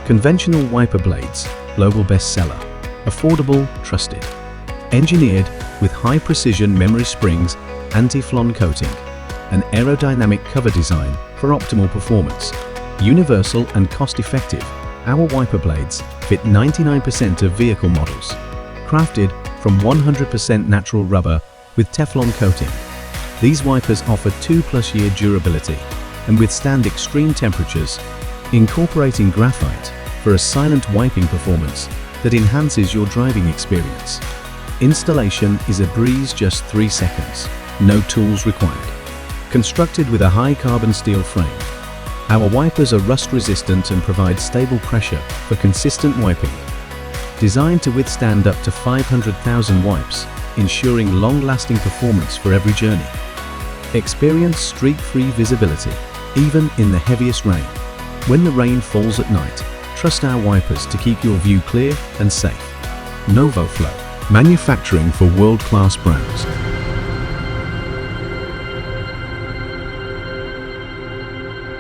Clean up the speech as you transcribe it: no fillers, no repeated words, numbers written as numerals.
Conventional wiper blades, global bestseller. Affordable, trusted. Engineered with high-precision memory springs, anti-flon coating, an aerodynamic cover design for optimal performance. Universal and cost-effective, our wiper blades fit 99% of vehicle models. Crafted from 100% natural rubber with Teflon coating. These wipers offer 2+ year durability and withstand extreme temperatures, incorporating graphite for a silent wiping performance that enhances your driving experience. Installation is a breeze, just 3 seconds. No tools required. Constructed with a high carbon steel frame, our wipers are rust resistant and provide stable pressure for consistent wiping. Designed to withstand up to 500,000 wipes, ensuring long-lasting performance for every journey. Experience streak-free visibility, even in the heaviest rain. When the rain falls at night, trust our wipers to keep your view clear and safe. NOVOFLO, manufacturing for world-class brands.